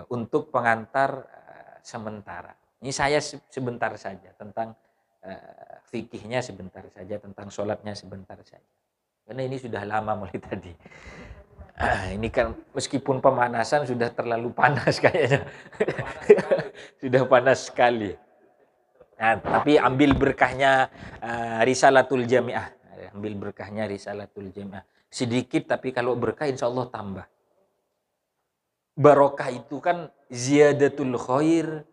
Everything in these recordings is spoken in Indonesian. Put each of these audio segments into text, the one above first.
untuk pengantar sementara. Ini saya sebentar saja tentang fikihnya, sebentar saja tentang sholatnya, sebentar saja. Karena ini sudah lama mulai tadi. Ini kan meskipun pemanasan sudah terlalu panas kayaknya. Sudah panas sekali. Nah, tapi ambil berkahnya Risalatul Jami'ah. Ambil berkahnya Risalatul Jami'ah. Sedikit tapi kalau berkah insya Allah tambah. Barokah itu kan ziyadatul khair.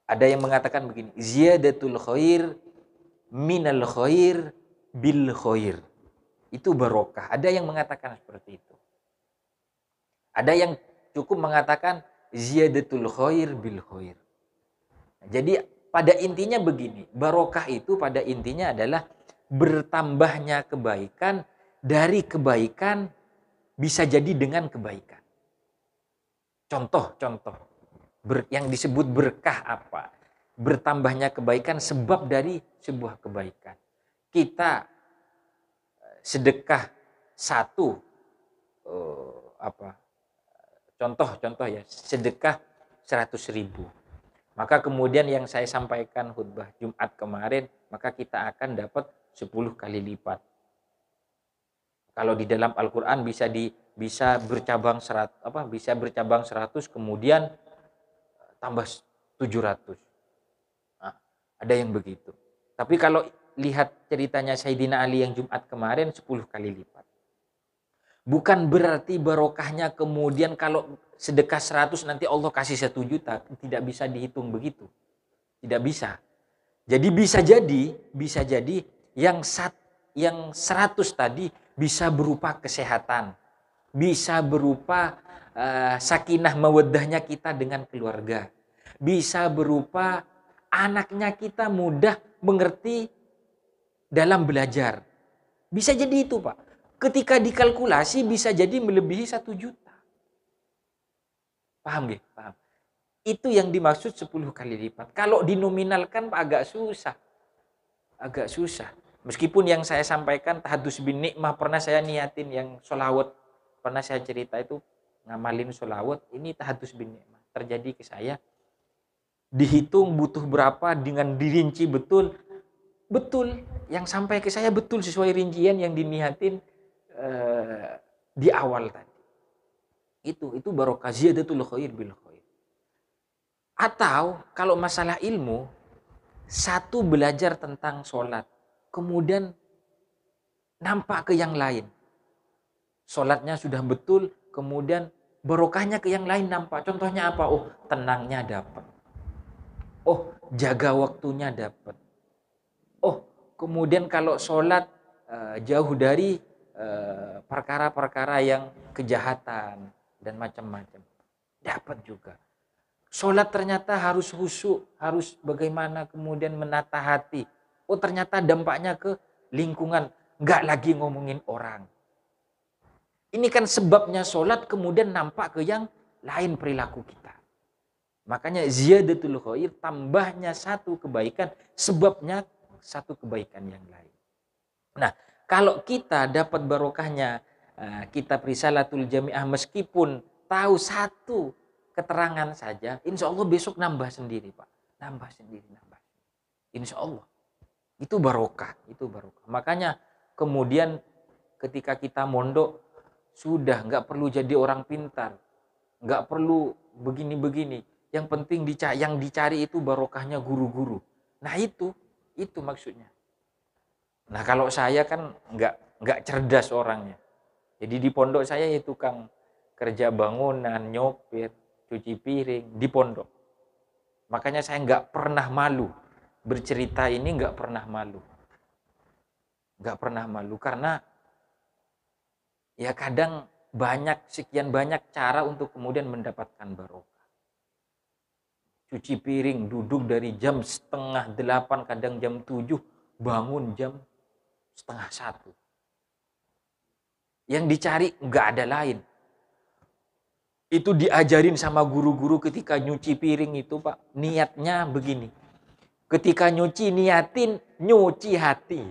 Ada yang mengatakan begini, ziyadatul khair minal khair bil khair. Itu barokah. Ada yang mengatakan seperti itu. Ada yang cukup mengatakan ziyadatul khair bil khair. Jadi pada intinya begini, barokah itu pada intinya adalah bertambahnya kebaikan dari kebaikan bisa jadi dengan kebaikan. Contoh yang disebut berkah apa? Bertambahnya kebaikan sebab dari sebuah kebaikan. Kita sedekah satu, contoh ya, sedekah 100.000. Maka kemudian yang saya sampaikan khutbah Jumat kemarin, maka kita akan dapat 10 kali lipat. Kalau di dalam Al-Qur'an bisa bercabang 100, kemudian tambah 700. Nah, ada yang begitu. Tapi kalau lihat ceritanya Sayyidina Ali yang Jumat kemarin 10 kali lipat. Bukan berarti barokahnya kemudian kalau sedekah 100 nanti Allah kasih 1 juta. Tidak bisa dihitung begitu. Tidak bisa. Jadi bisa jadi yang 100 tadi bisa berupa kesehatan. Bisa berupa sakinah mawaddahnya kita dengan keluarga. Bisa berupa anaknya kita mudah mengerti dalam belajar. Bisa jadi itu, Pak. Ketika dikalkulasi bisa jadi melebihi 1 juta. Paham nggih? Paham. Itu yang dimaksud 10 kali lipat. Kalau dinominalkan Pak agak susah. Meskipun yang saya sampaikan tahadus bin nikmah pernah saya niatin yang sholawat. Pernah saya cerita itu ngamalin sholawat. Ini tahadus bin nikmah. Terjadi ke saya. Dihitung butuh berapa dengan dirinci betul. Betul. Yang sampai ke saya betul sesuai rincian yang diniatin di awal tadi. Itu barokah ziyadatul khair bil khair. Atau kalau masalah ilmu, satu belajar tentang sholat, kemudian nampak ke yang lain. Sholatnya sudah betul, kemudian barokahnya ke yang lain nampak. Contohnya apa? Oh, tenangnya dapat. Oh, jaga waktunya dapat. Oh, kemudian kalau sholat jauh dari perkara-perkara yang kejahatan dan macam-macam. Dapat juga. Sholat ternyata harus khusyuk, harus bagaimana kemudian menata hati. Oh ternyata dampaknya ke lingkungan, nggak lagi ngomongin orang. Ini kan sebabnya sholat kemudian nampak ke yang lain perilaku kita. Makanya ziyadatul khair, tambahnya satu kebaikan, sebabnya satu kebaikan yang lain. Nah, kalau kita dapat barokahnya kitab Risalatul Jami'ah meskipun tahu satu keterangan saja, insya Allah besok nambah sendiri, Pak. Nambah sendiri. Insya Allah. Itu barokah. Makanya kemudian ketika kita mondok, sudah nggak perlu jadi orang pintar. Nggak perlu begini-begini. Yang penting yang dicari itu barokahnya guru-guru. Nah itu maksudnya. Nah kalau saya kan nggak cerdas orangnya. Jadi di pondok saya ya tukang kerja bangunan, nyopir, cuci piring di pondok. Makanya saya nggak pernah malu bercerita ini, nggak pernah malu karena ya kadang sekian banyak cara untuk kemudian mendapatkan barokah. Cuci piring duduk dari jam 7:30, kadang jam 7, bangun jam 12:30. Yang dicari nggak ada lain. Itu diajarin sama guru-guru ketika nyuci piring itu, Pak. Niatnya begini. Ketika nyuci, niatin nyuci hati.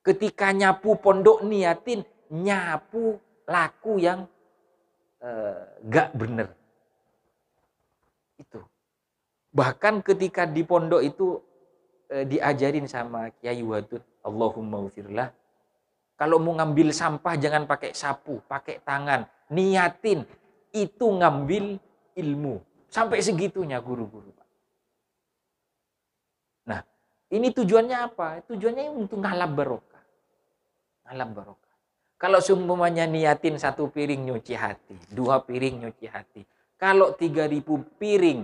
Ketika nyapu pondok, niatin nyapu laku yang gak bener. Itu. Bahkan ketika di pondok itu diajarin sama Kiai Wadud, Allahumma ufirlah, kalau mau ngambil sampah jangan pakai sapu, pakai tangan. Niatin itu ngambil ilmu. Sampai segitunya guru-guru. Nah, ini tujuannya apa? Tujuannya untuk ngalap barokah. Ngalap barokah. Kalau seumpamanya niatin 1 piring nyuci hati, 2 piring nyuci hati. Kalau 3.000 piring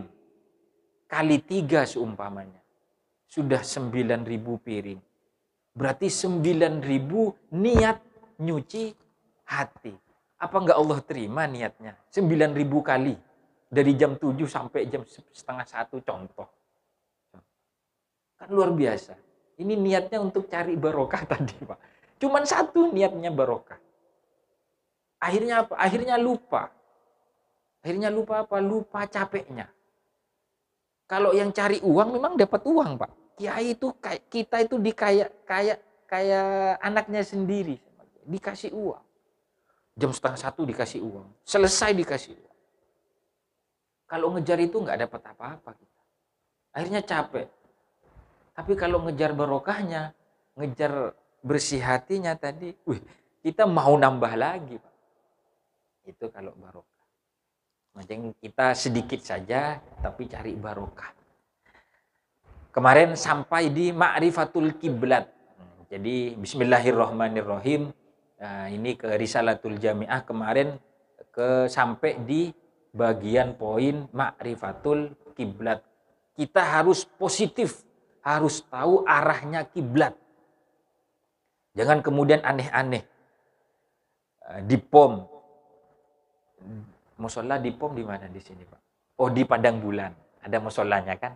kali 3 seumpamanya, sudah 9.000 piring. Berarti 9.000 niat nyuci hati. Apa enggak Allah terima niatnya? 9.000 kali. Dari jam 7 sampai jam setengah 1 contoh. Kan luar biasa. Ini niatnya untuk cari barokah tadi, Pak. Cuman 1 niatnya barokah. Akhirnya apa? Akhirnya lupa. Akhirnya lupa apa? Lupa capeknya. Kalau yang cari uang memang dapat uang, Pak. Kiai itu kita itu kayak anaknya sendiri, dikasih uang. Jam setengah 1 dikasih uang, selesai dikasih uang. Kalau ngejar itu nggak dapat apa-apa kita. Akhirnya capek. Tapi kalau ngejar barokahnya, ngejar bersih hatinya tadi, kita mau nambah lagi, Pak. Itu kalau barokah. Macam kita sedikit saja, tapi cari barokah. Kemarin sampai di ma'rifatul kiblat. Jadi bismillahirrahmanirrahim. Nah, ini ke Risalatul Jami'ah kemarin sampai di bagian poin ma'rifatul kiblat. Kita harus positif, harus tahu arahnya kiblat. Jangan kemudian aneh-aneh. Di POM. Musola di POM di mana di sini, Pak? Oh, di Padang Bulan. Ada musolanya kan?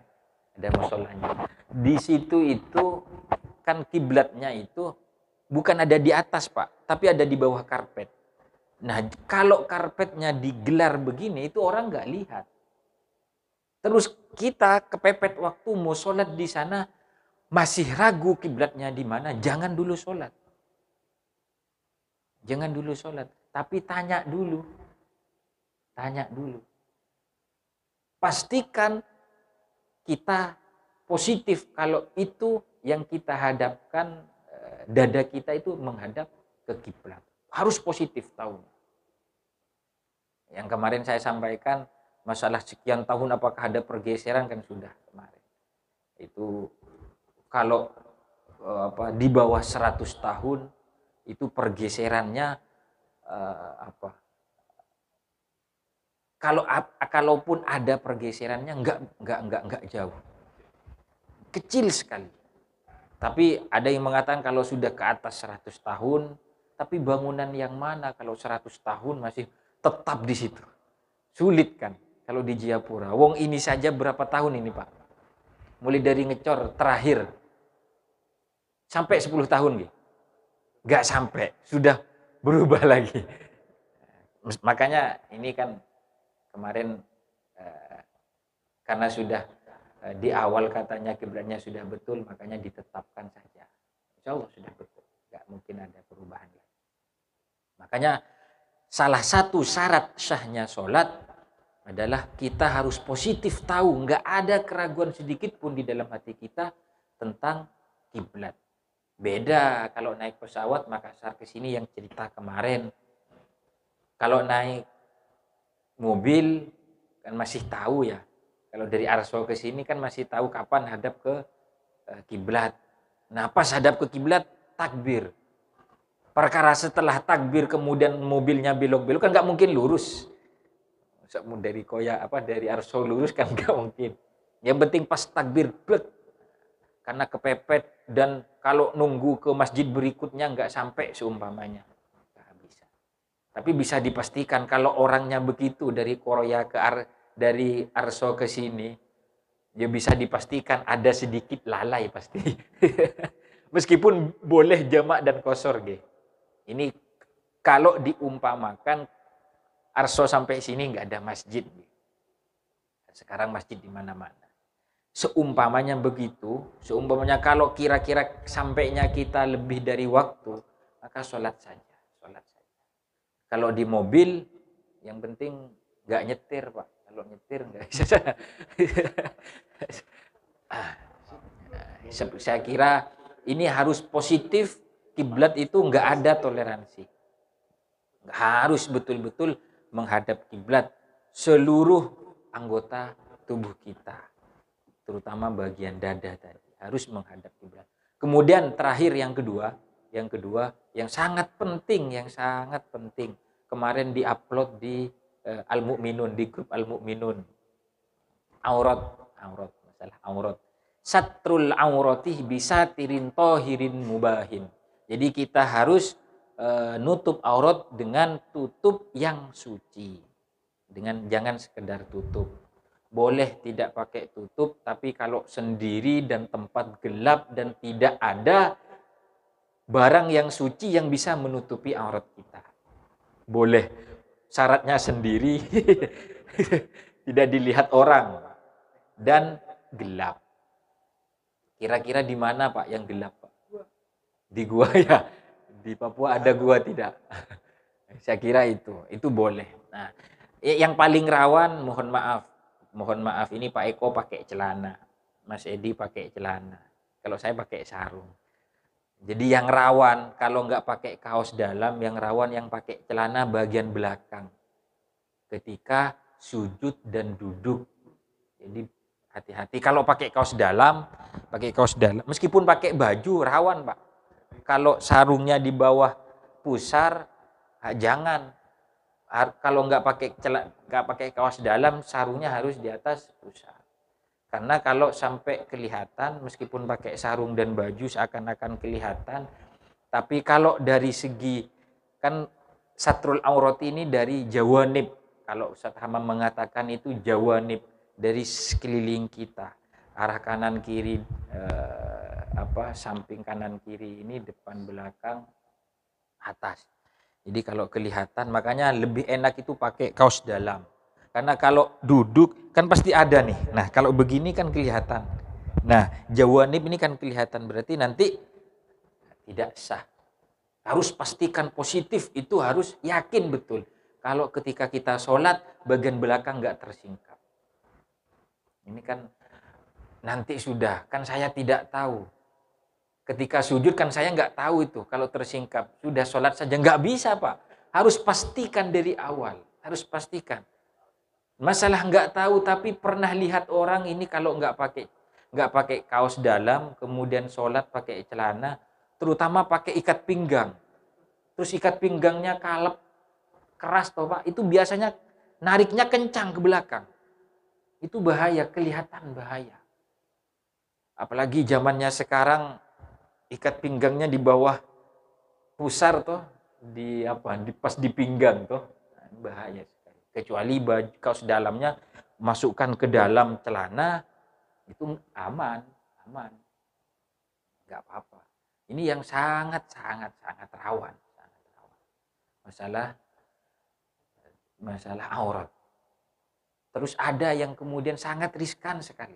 Ada musolanya. Di situ itu kan kiblatnya itu bukan ada di atas, Pak, tapi ada di bawah karpet. Nah, kalau karpetnya digelar begini itu orang nggak lihat. Terus kita kepepet waktu mau sholat di sana masih ragu kiblatnya di mana, jangan dulu sholat. Jangan dulu sholat, tapi tanya dulu. Tanya dulu. Pastikan kita positif kalau itu yang kita hadapkan, dada kita itu menghadap ke kiblat. Harus positif tahu. Yang kemarin saya sampaikan masalah sekian tahun apakah ada pergeseran kan sudah kemarin. Itu kalau di bawah 100 tahun itu pergeserannya kalaupun ada pergeserannya enggak jauh. Kecil sekali. Tapi ada yang mengatakan kalau sudah ke atas 100 tahun, tapi bangunan yang mana kalau 100 tahun masih tetap di situ. Sulit kan kalau di Jayapura. Wong ini saja berapa tahun ini, Pak? Mulai dari ngecor terakhir sampai 10 tahun gitu. Enggak sampai, sudah berubah lagi. Makanya ini kan kemarin karena sudah di awal katanya kiblatnya sudah betul, makanya ditetapkan saja. Insya Allah sudah betul, nggak mungkin ada perubahan lagi. Makanya salah satu syarat syahnya sholat adalah kita harus positif tahu, nggak ada keraguan sedikit pun di dalam hati kita tentang kiblat. Beda kalau naik pesawat Makassar ke sini yang cerita kemarin. Kalau naik mobil kan masih tahu ya. Kalau dari Arso ke sini kan masih tahu kapan hadap ke kiblat. Nah, pas hadap ke kiblat takbir. Perkara setelah takbir kemudian mobilnya belok-belok kan nggak mungkin lurus. Dari dari Arso lurus kan nggak mungkin. Yang penting pas takbir blek. Karena kepepet dan kalau nunggu ke masjid berikutnya nggak sampai seumpamanya. Tapi bisa dipastikan kalau orangnya begitu dari Korea dari Arso ke sini, ya bisa dipastikan ada sedikit lalai pasti. Meskipun boleh jamak dan kosor, ge. Ini kalau diumpamakan Arso sampai sini nggak ada masjid. Sekarang masjid di mana-mana. Seumpamanya begitu, seumpamanya kalau kira-kira sampainya kita lebih dari waktu, maka sholat saja. Kalau di mobil Yang penting nggak nyetir, Pak. Kalau nyetir nggak bisa. Saya kira ini harus positif. Kiblat itu nggak ada toleransi. Harus betul-betul menghadap kiblat seluruh anggota tubuh kita, terutama bagian dada tadi harus menghadap kiblat. Kemudian terakhir yang kedua yang sangat penting, kemarin diupload di Al-Mu'minun, di grup Al-Mu'minun, aurat masalah aurat. Satrul aurati bisa tirin tohirin mubahin. Jadi kita harus nutup aurat dengan tutup yang suci. Jangan sekedar tutup. Boleh tidak pakai tutup, tapi kalau sendiri dan tempat gelap dan tidak ada barang yang suci yang bisa menutupi aurat kita, boleh. Syaratnya sendiri, tidak dilihat orang, dan gelap. Kira-kira di mana, Pak, yang gelap, Pak? Di gua ya. Di Papua ada gua tidak? Saya kira itu boleh. Nah, yang paling rawan, mohon maaf ini Pak Eko pakai celana, Mas Edi pakai celana, kalau saya pakai sarung. Jadi yang rawan kalau nggak pakai kaos dalam, yang rawan yang pakai celana bagian belakang ketika sujud dan duduk. Jadi hati-hati kalau pakai kaos dalam, meskipun pakai baju rawan, Pak. Kalau sarungnya di bawah pusar, jangan. Kalau nggak pakai kaos dalam, sarungnya harus di atas pusar. Karena kalau sampai kelihatan, meskipun pakai sarung dan baju seakan-akan kelihatan, tapi kalau dari segi, kan satrul aurat ini dari jawanib. Kalau Ustaz Hamam mengatakan itu jawanib, dari sekeliling kita, arah kanan kiri, samping kanan kiri ini, depan belakang atas. Jadi kalau kelihatan, makanya lebih enak itu pakai kaos dalam. Karena kalau duduk kan pasti ada nih. Nah, kalau begini kan kelihatan. Nah, jawanib ini kan kelihatan, berarti nanti tidak sah. Harus pastikan positif, itu harus yakin betul. Kalau ketika kita sholat, bagian belakang nggak tersingkap. Ini kan nanti sudah, kan saya tidak tahu. Ketika sujud kan saya nggak tahu itu, kalau tersingkap. Sudah sholat saja, nggak bisa, Pak. Harus pastikan dari awal, harus pastikan. Masalah nggak tahu, tapi pernah lihat orang ini kalau nggak pakai kaos dalam, kemudian sholat pakai celana, terutama pakai ikat pinggang. Terus ikat pinggangnya kalep, keras toh, Pak. Itu biasanya nariknya kencang ke belakang. Itu bahaya, kelihatan bahaya. Apalagi zamannya sekarang, ikat pinggangnya di bawah pusar toh, pas di pinggang toh, bahaya. Kecuali baju kaos dalamnya masukkan ke dalam celana, itu aman, nggak apa-apa. Ini yang sangat rawan, masalah aurat. Terus ada yang kemudian sangat riskan sekali,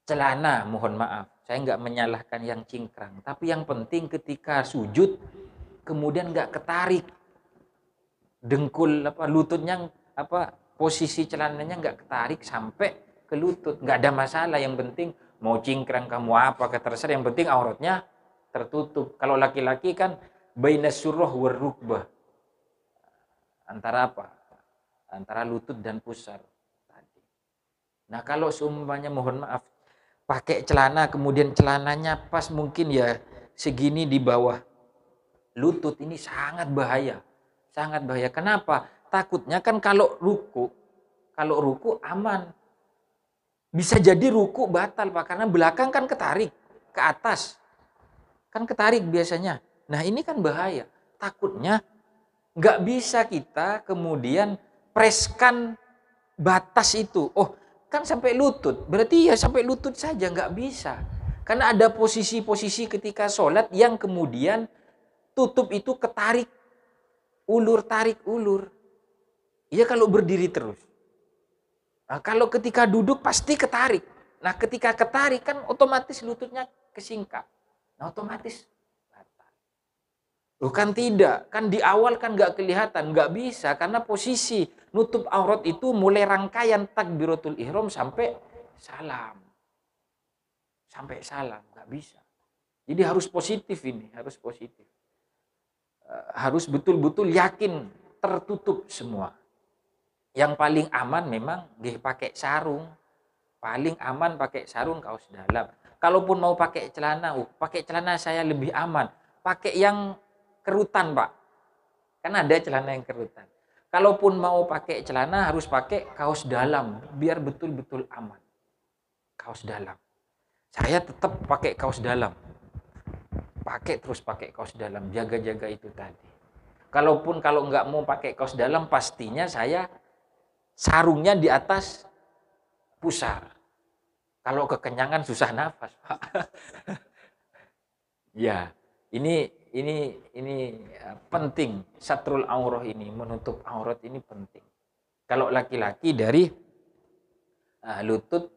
celana, mohon maaf, saya nggak menyalahkan yang cingkrang, tapi yang penting ketika sujud kemudian nggak ketarik dengkul lututnya, posisi celananya nggak ketarik sampai ke lutut, nggak ada masalah. Yang penting mau cingkrang kamu terserah, yang penting auratnya tertutup. Kalau laki-laki kan bainas surah war rukbah, antara lutut dan pusar tadi. Nah, kalau seumpamanya, mohon maaf, pakai celana kemudian celananya pas mungkin ya segini di bawah lutut, ini sangat bahaya. Kenapa? Takutnya kan kalau ruku aman. Bisa jadi ruku batal, Pak, karena belakang kan ketarik ke atas. Kan ketarik biasanya. Nah, ini kan bahaya. Takutnya nggak bisa kita kemudian preskan batas itu. Oh, kan sampai lutut. Berarti ya sampai lutut saja, nggak bisa. Karena ada posisi-posisi ketika sholat yang kemudian tutup itu ketarik ulur, tarik ulur. Iya kalau berdiri terus. Nah, kalau ketika duduk pasti ketarik. Nah, ketika ketarik kan otomatis lututnya kesingkap. Nah, otomatis batal. Bukan tidak, kan di awal kan nggak kelihatan, nggak bisa karena posisi nutup aurat itu mulai rangkaian takbiratul ihram sampai salam. Sampai salam, nggak bisa. Jadi harus positif ini, harus positif. Harus betul-betul yakin tertutup semua. Yang paling aman memang dia pakai sarung. Paling aman pakai sarung kaos dalam. Kalaupun mau pakai celana saya lebih aman. Pakai yang kerutan, Pak. Kan ada celana yang kerutan. Kalaupun mau pakai celana harus pakai kaos dalam biar betul-betul aman. Kaos dalam. Saya tetap pakai kaos dalam. Pakai kaos dalam, jaga-jaga itu tadi. Kalaupun kalau nggak mau pakai kaos dalam, pastinya saya sarungnya di atas pusar. Kalau kekenyangan susah nafas, Pak. Ya, ini penting. Satrul aurah ini, menutup aurat ini penting. Kalau laki-laki dari lutut,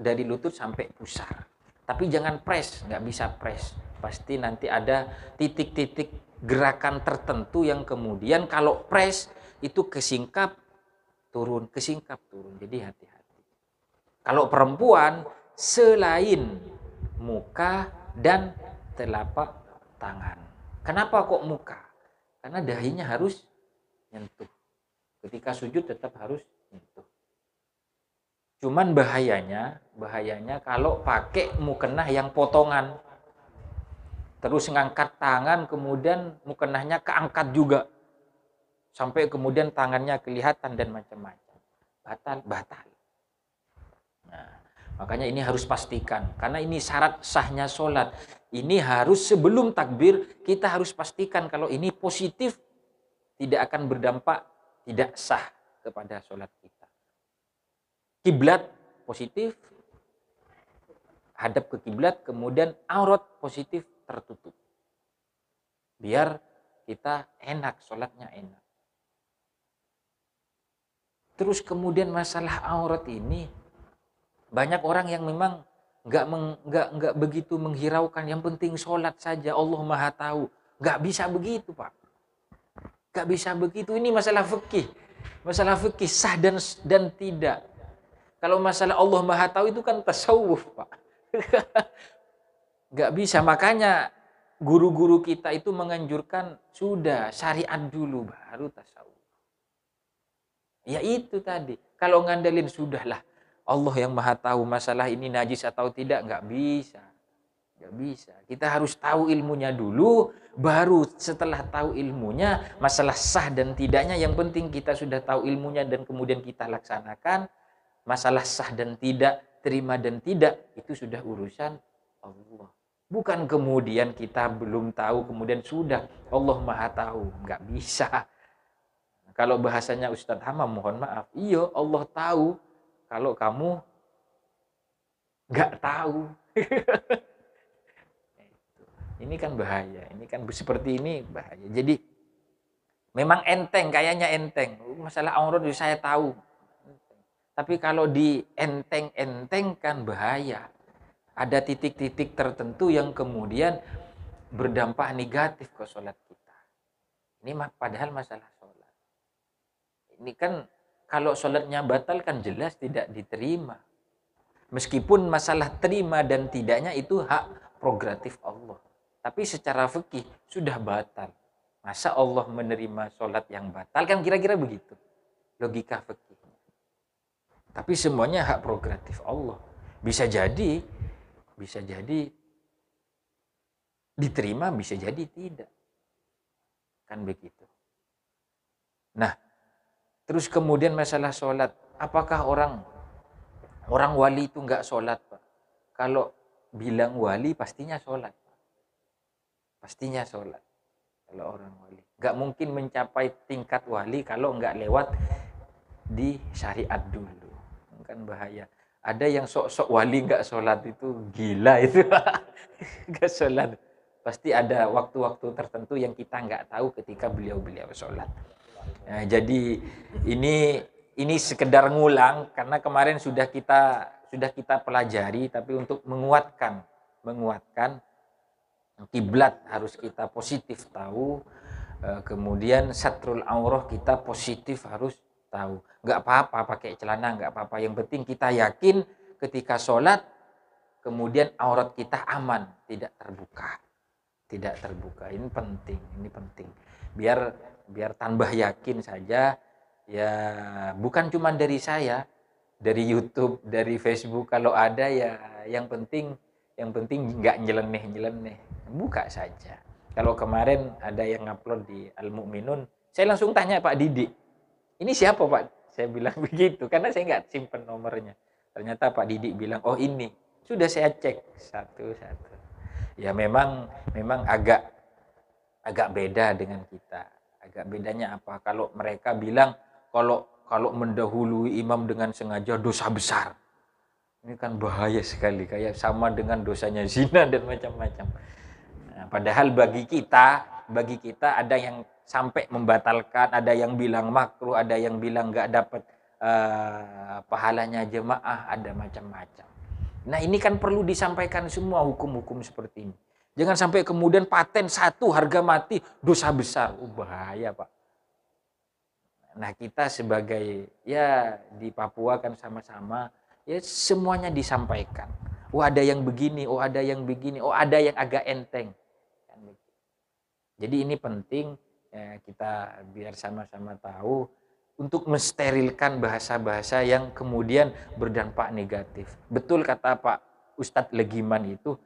dari lutut sampai pusar. Tapi jangan press, nggak bisa press. Pasti nanti ada titik-titik gerakan tertentu yang kemudian kalau press itu kesingkap turun. Jadi hati-hati. Kalau perempuan selain muka dan telapak tangan. Kenapa kok muka? Karena dahinya harus nyentuh. Ketika sujud tetap harus nyentuh. Cuman bahayanya kalau pakai mukenah yang potongan. Terus ngangkat tangan kemudian mukenahnya keangkat juga. Sampai kemudian tangannya kelihatan dan macam-macam. Batal. Nah, makanya ini harus pastikan. Karena ini syarat sahnya sholat. Ini harus sebelum takbir, kita harus pastikan kalau ini positif, tidak akan berdampak, tidak sah kepada sholat kita. Kiblat positif, hadap ke kiblat, kemudian aurat positif tertutup. Biar kita enak, sholatnya enak. Terus kemudian masalah aurat ini, banyak orang yang memang nggak begitu menghiraukan. Yang penting sholat saja, Allah Maha Tahu. Nggak bisa begitu, Pak. Nggak bisa begitu. Ini masalah fikih. Masalah fikih sah dan tidak. Kalau masalah Allah Maha Tahu itu kan tasawuf, Pak. Nggak bisa. Makanya guru-guru kita itu menganjurkan sudah syariat dulu baru tasawuf. Ya itu tadi. Kalau ngandelin sudahlah. Allah yang Maha Tahu masalah ini najis atau tidak, nggak bisa. Nggak bisa. Kita harus tahu ilmunya dulu, baru setelah tahu ilmunya, masalah sah dan tidaknya, yang penting kita sudah tahu ilmunya dan kemudian kita laksanakan. Masalah sah dan tidak, terima dan tidak, itu sudah urusan Allah. Bukan kemudian kita belum tahu, kemudian sudah Allah Maha Tahu. Nggak bisa. Kalau bahasanya Ustadz Hamam, mohon maaf. Iya, Allah tahu. Kalau kamu nggak tahu. Ini kan bahaya. Ini kan seperti ini bahaya. Jadi memang enteng, kayaknya enteng. Masalah aurat saya tahu. Tapi kalau dienteng-entengkan bahaya. Ada titik-titik tertentu yang kemudian berdampak negatif ke sholat kita. Ini padahal masalah sholat. Ini kan kalau sholatnya batal kan jelas tidak diterima. Meskipun masalah terima dan tidaknya itu hak prerogatif Allah. Tapi secara fikih sudah batal. Masa Allah menerima sholat yang batal? Kan kira-kira begitu. Logika fikih. Tapi semuanya hak prerogatif Allah. Bisa jadi diterima, bisa jadi tidak. Kan begitu. Nah, terus kemudian masalah sholat. Apakah orang wali itu nggak sholat, Pak? Kalau bilang wali pastinya sholat, Pak. Pastinya sholat. Kalau orang wali. Nggak mungkin mencapai tingkat wali kalau nggak lewat di syariat dulu. Kan bahaya. Ada yang sok-sok wali nggak sholat itu gila itu. Nggak sholat. Pasti ada waktu-waktu tertentu yang kita nggak tahu ketika beliau sholat. Nah, jadi ini sekedar ngulang karena kemarin sudah kita pelajari, tapi untuk menguatkan kiblat harus kita positif tahu. Kemudian satrul aurah kita positif harus tahu. Nggak apa-apa pakai celana, nggak apa-apa. Yang penting kita yakin ketika sholat, kemudian aurat kita aman, tidak terbuka. Tidak terbuka. Ini penting, ini penting. Biar tambah yakin saja, ya bukan cuma dari saya, dari YouTube, dari Facebook, kalau ada ya yang penting nggak nyeleneh, buka saja. Kalau kemarin ada yang upload di Al Mukminun, saya langsung tanya Pak Didi, ini siapa Pak? Saya bilang begitu, karena saya nggak simpen nomornya. Ternyata Pak Didi bilang, oh ini. Sudah saya cek satu-satu. Ya memang agak beda dengan kita. Agak bedanya apa? Kalau mereka bilang kalau mendahului imam dengan sengaja dosa besar. Ini kan bahaya sekali, kayak sama dengan dosanya zina dan macam-macam. Nah, padahal bagi kita ada yang sampai membatalkan, ada yang bilang makruh, ada yang bilang nggak dapat pahalanya jemaah, ada macam-macam. Nah ini kan perlu disampaikan semua hukum-hukum seperti ini. Jangan sampai kemudian paten satu harga mati dosa besar. Bahaya Pak. Nah kita sebagai ya di Papua kan sama-sama ya semuanya disampaikan. Oh ada yang begini, oh ada yang begini, oh ada yang agak enteng. Jadi ini penting ya, kita biar sama-sama tahu untuk mensterilkan bahasa-bahasa yang kemudian berdampak negatif. Betul kata Pak Ustadz Legiman itu,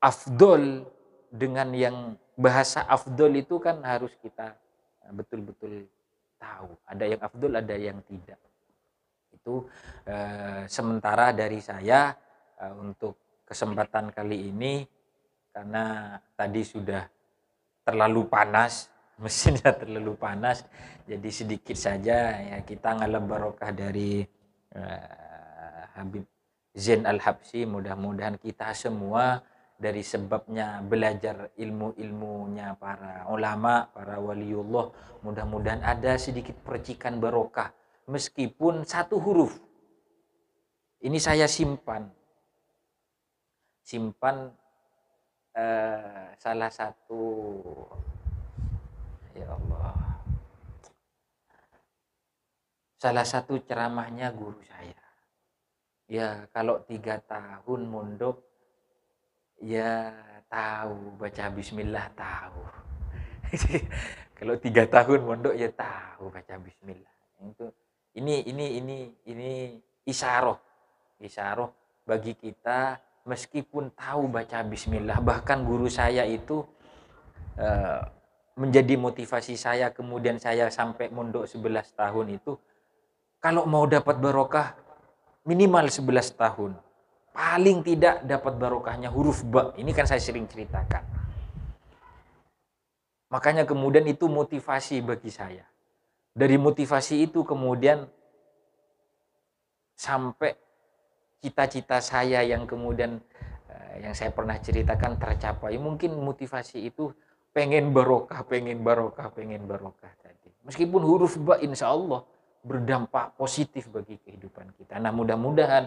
afdol dengan yang bahasa afdol itu kan harus kita betul-betul tahu. Ada yang afdol, ada yang tidak. Itu sementara dari saya untuk kesempatan kali ini, karena tadi sudah terlalu panas, mesinnya terlalu panas, jadi sedikit saja ya kita ngalap barokah dari Habib Zain Al-Habsyi. Mudah-mudahan kita semua dari sebabnya belajar ilmu-ilmunya para ulama, para waliullah, mudah-mudahan ada sedikit percikan barokah meskipun satu huruf. Ini saya simpan salah satu, ya Allah, salah satu ceramahnya guru saya. Ya kalau 3 tahun mondok ya tahu baca bismillah, tahu. Kalau 3 tahun mondok ya tahu baca bismillah. Itu ini isyarah bagi kita, meskipun tahu baca bismillah. Bahkan guru saya itu menjadi motivasi saya, kemudian saya sampai mondok 11 tahun itu, kalau mau dapat barokah minimal 11 tahun. Paling tidak dapat barokahnya huruf ba. Ini kan saya sering ceritakan. Makanya kemudian itu motivasi bagi saya. Dari motivasi itu kemudian sampai cita-cita saya yang kemudian yang saya pernah ceritakan tercapai. Mungkin motivasi itu pengen barokah tadi. Meskipun huruf ba insya Allah berdampak positif bagi kehidupan kita. Nah mudah-mudahan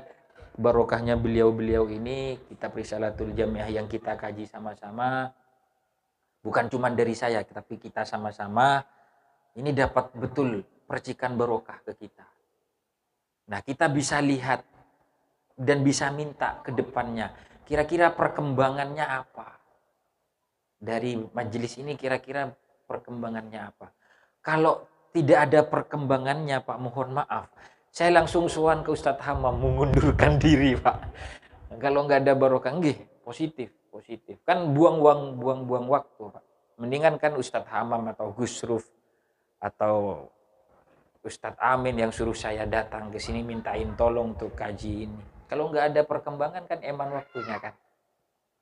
barokahnya beliau-beliau ini, kitab Risalatul Jamiah yang kita kaji sama-sama, bukan cuma dari saya, tapi kita sama-sama, ini dapat betul percikan barokah ke kita. Nah kita bisa lihat dan bisa minta ke depannya, kira-kira perkembangannya apa? Dari majelis ini kira-kira perkembangannya apa? Kalau tidak ada perkembangannya Pak, mohon maaf, saya langsung sowan ke Ustadz Hamam mengundurkan diri Pak. Kalau nggak ada barokah, positif. Kan buang-buang waktu Pak. Mendingan kan Ustadz Hamam atau Gus Ruf atau Ustadz Amin yang suruh saya datang ke sini mintain tolong untuk kaji ini. Kalau nggak ada perkembangan kan eman waktunya kan.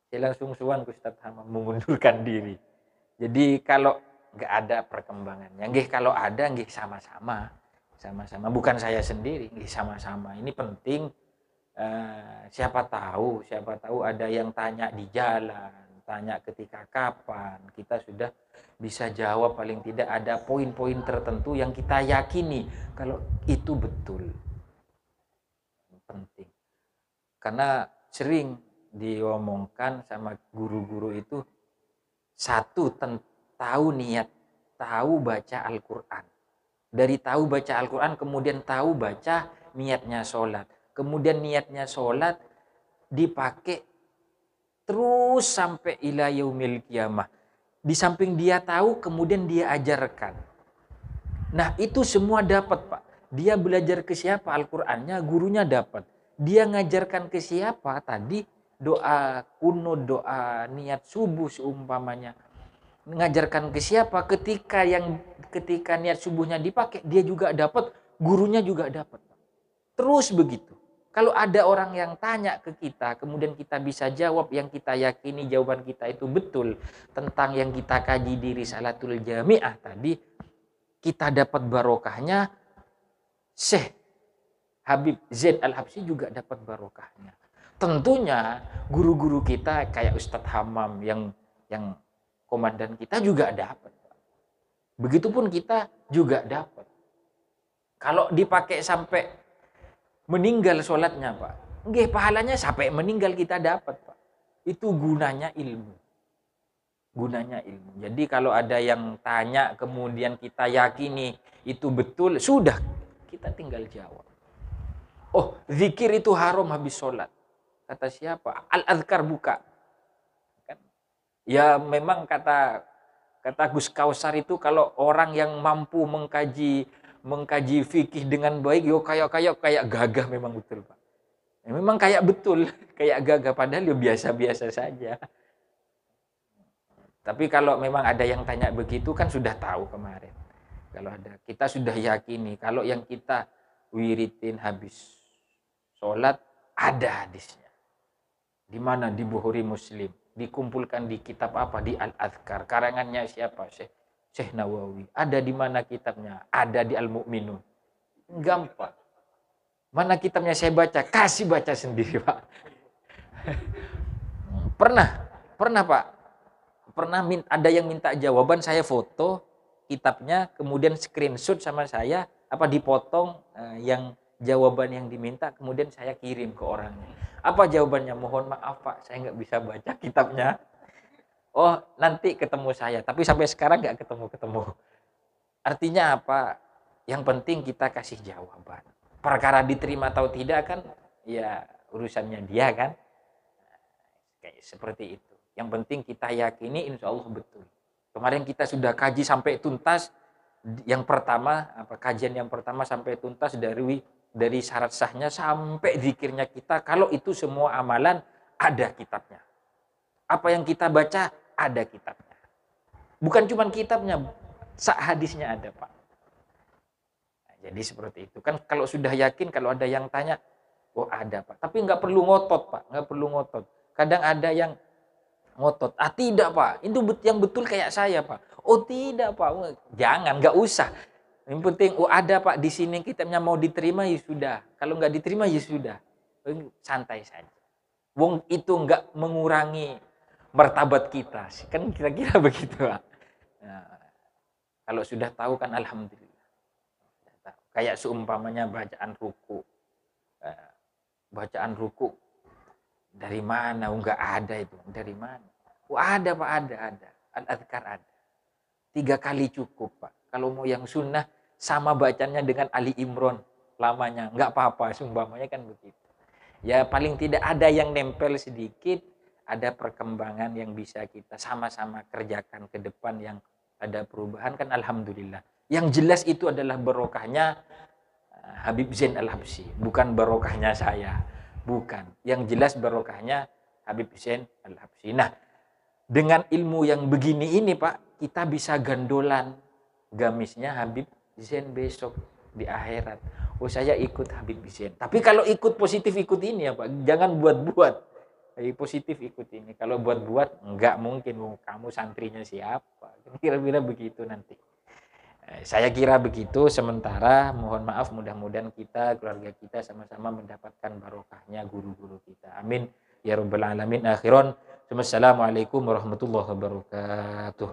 Saya langsung sowan ke Ustadz Hamam mengundurkan diri. Jadi kalau nggak ada perkembangannya, kalau ada sama-sama, bukan saya sendiri, sama-sama. Ini penting. Siapa tahu ada yang tanya di jalan, tanya ketika kapan, kita sudah bisa jawab, paling tidak ada poin-poin tertentu yang kita yakini kalau itu betul. Penting. Karena sering diomongkan sama guru-guru itu, Satu, tahu niat, tahu baca Al-Quran. Dari tahu baca Al-Quran, kemudian tahu baca niatnya sholat. Kemudian niatnya sholat dipakai terus sampai ila yaumil qiyamah. Di samping dia tahu, kemudian dia ajarkan. Nah, itu semua dapat, Pak. Dia belajar ke siapa? Al-Qur'annya, gurunya dapat. Dia ngajarkan ke siapa? Tadi doa kuno, doa niat subuh seumpamanya. Ngajarkan ke siapa? Ketika niat subuhnya dipakai, dia juga dapat, gurunya juga dapat. Terus begitu. Kalau ada orang yang tanya ke kita, kemudian kita bisa jawab, yang kita yakini jawaban kita itu betul tentang yang kita kaji di Risalatul Jami'ah tadi, kita dapat barokahnya. Syekh Habib Zain Al-Habsyi juga dapat barokahnya. Tentunya guru-guru kita kayak Ustadz Hamam yang komandan kita juga dapat. Begitupun kita juga dapat. Kalau dipakai sampai meninggal sholatnya, Pak, nggih, pahalanya sampai meninggal kita dapat, Pak. Itu gunanya ilmu. Gunanya ilmu. Jadi kalau ada yang tanya kemudian kita yakini itu betul, sudah, kita tinggal jawab. Oh, zikir itu haram habis sholat. Kata siapa? Al-Adhkar buka. Kan? Ya memang kata Gus Kausar itu, kalau orang yang mampu mengkaji fikih dengan baik, yo kayak gagah, memang betul, Pak. Ya, memang kayak betul, kayak gagah, padahal yo biasa-biasa saja. Tapi kalau memang ada yang tanya begitu, kan sudah tahu kemarin. Kalau ada, kita sudah yakini kalau yang kita wiritin habis sholat ada hadisnya. Di mana? Di Bukhari Muslim. Dikumpulkan di kitab apa? Di Al-Adhkar. Karangannya siapa? Syekh Nawawi. Ada di mana kitabnya? Ada di Al-Mu'minun. Gampang. Mana kitabnya saya baca? Kasih baca sendiri, Pak. Pernah, Pak. Pernah ada yang minta jawaban, saya foto kitabnya, kemudian screenshot sama saya, dipotong yang jawaban yang diminta, kemudian saya kirim ke orangnya. Apa jawabannya? Mohon maaf, Pak, saya nggak bisa baca kitabnya. Oh, nanti ketemu saya. Tapi sampai sekarang nggak ketemu. Artinya apa? Yang penting kita kasih jawaban. Perkara diterima atau tidak kan, ya urusannya dia kan. Kayak seperti itu. Yang penting kita yakini insya Allah betul. Kemarin kita sudah kaji sampai tuntas. Yang pertama, kajian yang pertama sampai tuntas dari syarat sahnya sampai zikirnya kita. Kalau itu semua amalan ada kitabnya. Apa yang kita baca ada kitabnya. Bukan cuma kitabnya, hadisnya ada, Pak. Nah, jadi seperti itu. Kan kalau sudah yakin, kalau ada yang tanya, oh ada, Pak. Tapi nggak perlu ngotot, Pak. Nggak perlu ngotot. Kadang ada yang ngotot. Ah tidak, Pak. Itu yang betul kayak saya, Pak. Oh tidak, Pak. Jangan, nggak usah. Yang penting, oh ada, Pak, di sini kitabnya mau diterima, ya sudah. Kalau nggak diterima, ya sudah. Santai saja. Wong itu nggak mengurangi martabat kita. Kan kira-kira begitu, Pak. Nah, kalau sudah tahu kan alhamdulillah. Kayak seumpamanya bacaan ruku. Bacaan ruku. Dari mana? Nggak ada itu. Dari mana? Ada, Pak, ada. Al-Adhkar ada. 3 kali cukup, Pak. Kalau mau yang sunnah, sama bacanya dengan Ali Imran lamanya. Nggak apa-apa, sumpamanya kan begitu. Ya paling tidak ada yang nempel sedikit, ada perkembangan yang bisa kita sama-sama kerjakan ke depan, yang ada perubahan kan alhamdulillah. Yang jelas itu adalah barokahnya Habib Zain Al-Habsyi, bukan barokahnya saya. Bukan. Yang jelas barokahnya Habib Zain Al-Habsyi. Nah, dengan ilmu yang begini ini, Pak, kita bisa gandolan gamisnya Habib Zain besok di akhirat. Oh, saya ikut Habib Zain. Tapi kalau ikut positif ikut ini ya, Pak. Jangan buat-buat. Positif ikut ini. Kalau buat-buat enggak mungkin. Oh, kamu santrinya siapa? Kira-kira begitu nanti. Saya kira begitu sementara. Mohon maaf, mudah-mudahan kita, keluarga kita sama-sama mendapatkan barokahnya guru-guru kita. Amin. Ya Rabbal Alamin. Akhiran. Assalamualaikum warahmatullahi wabarakatuh.